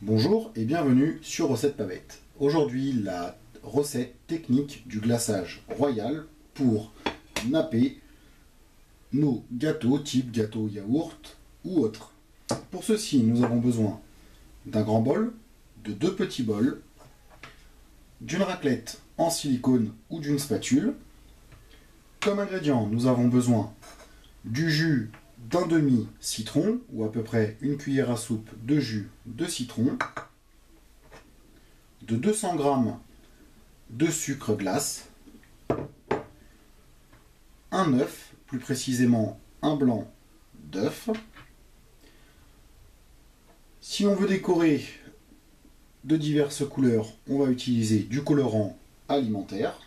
Bonjour et bienvenue sur Recette Pavette. Aujourd'hui, la recette technique du glaçage royal pour napper nos gâteaux type gâteau yaourt ou autre. Pour ceci, nous avons besoin d'un grand bol, de deux petits bols, d'une raclette en silicone ou d'une spatule. Comme ingrédients, nous avons besoin du jus d'un demi-citron, ou à peu près une cuillère à soupe de jus de citron, de 200 g de sucre glace, un œuf, plus précisément un blanc d'œuf. Si on veut décorer de diverses couleurs, on va utiliser du colorant alimentaire.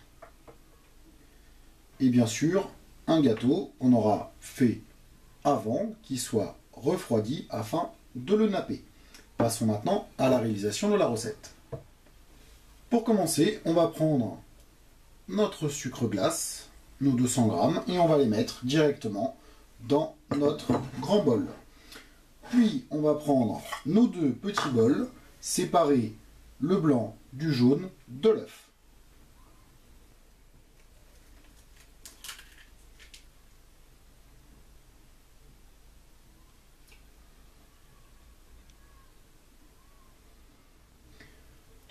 Et bien sûr, un gâteau qu'on aura fait avant qu'il soit refroidi afin de le napper. Passons maintenant à la réalisation de la recette. Pour commencer, on va prendre notre sucre glace, nos 200 g, et on va les mettre directement dans notre grand bol. Puis on va prendre nos deux petits bols, séparer le blanc du jaune de l'œuf.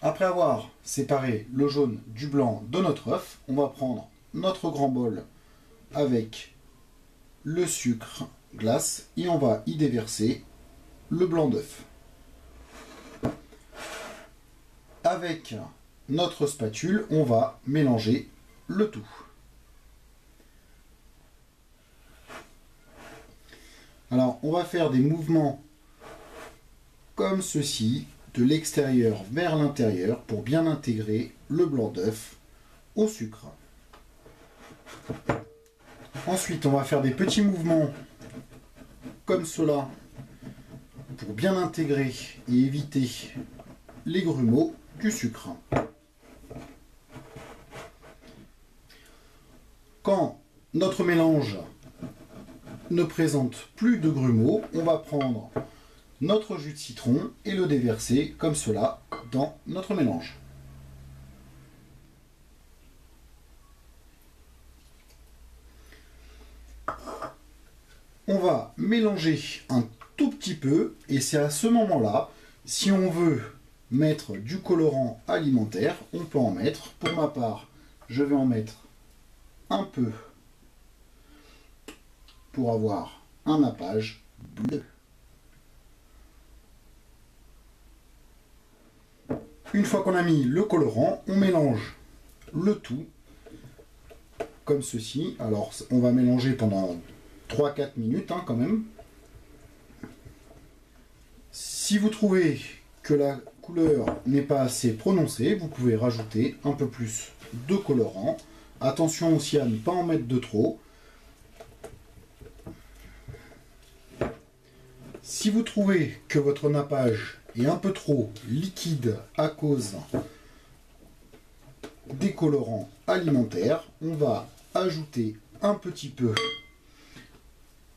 Après avoir séparé le jaune du blanc de notre œuf, on va prendre notre grand bol avec le sucre glace et on va y déverser le blanc d'œuf. Avec notre spatule, on va mélanger le tout. Alors, on va faire des mouvements comme ceci, de l'extérieur vers l'intérieur pour bien intégrer le blanc d'œuf au sucre. Ensuite, on va faire des petits mouvements comme cela pour bien intégrer et éviter les grumeaux du sucre. Quand notre mélange ne présente plus de grumeaux, on va prendre notre jus de citron et le déverser comme cela dans notre mélange. On va mélanger un tout petit peu et c'est à ce moment-là, si on veut mettre du colorant alimentaire, on peut en mettre. Pour ma part, je vais en mettre un peu pour avoir un nappage bleu. Une fois qu'on a mis le colorant, on mélange le tout comme ceci. Alors on va mélanger pendant 3-4 minutes quand même. Si vous trouvez que la couleur n'est pas assez prononcée, vous pouvez rajouter un peu plus de colorant. Attention aussi à ne pas en mettre de trop. Si vous trouvez que votre nappage est un peu trop liquide à cause des colorants alimentaires, on va ajouter un petit peu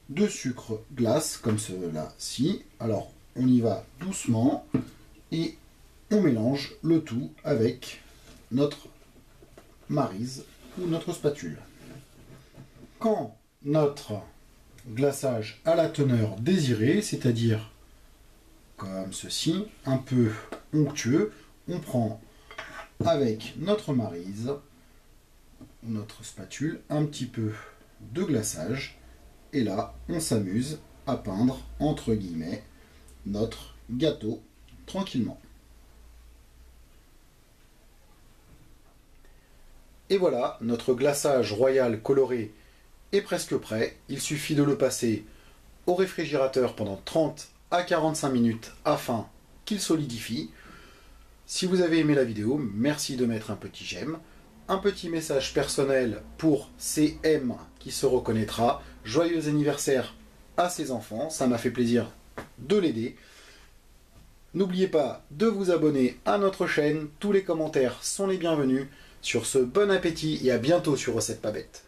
de sucre glace comme cela-ci. Alors on y va doucement et on mélange le tout avec notre maryse ou notre spatule. Quand notre glaçage a la teneur désirée, c'est-à-dire comme ceci, un peu onctueux, on prend avec notre maryse, notre spatule, un petit peu de glaçage, et là, on s'amuse à peindre, entre guillemets, notre gâteau tranquillement. Et voilà, notre glaçage royal coloré est presque prêt. Il suffit de le passer au réfrigérateur pendant 30 à 45 minutes afin qu'il solidifie. Si vous avez aimé la vidéo, merci de mettre un petit j'aime. Un petit message personnel pour CM qui se reconnaîtra. Joyeux anniversaire à ses enfants, ça m'a fait plaisir de l'aider. N'oubliez pas de vous abonner à notre chaîne, tous les commentaires sont les bienvenus. Sur ce, bon appétit et à bientôt sur Recette Pavette.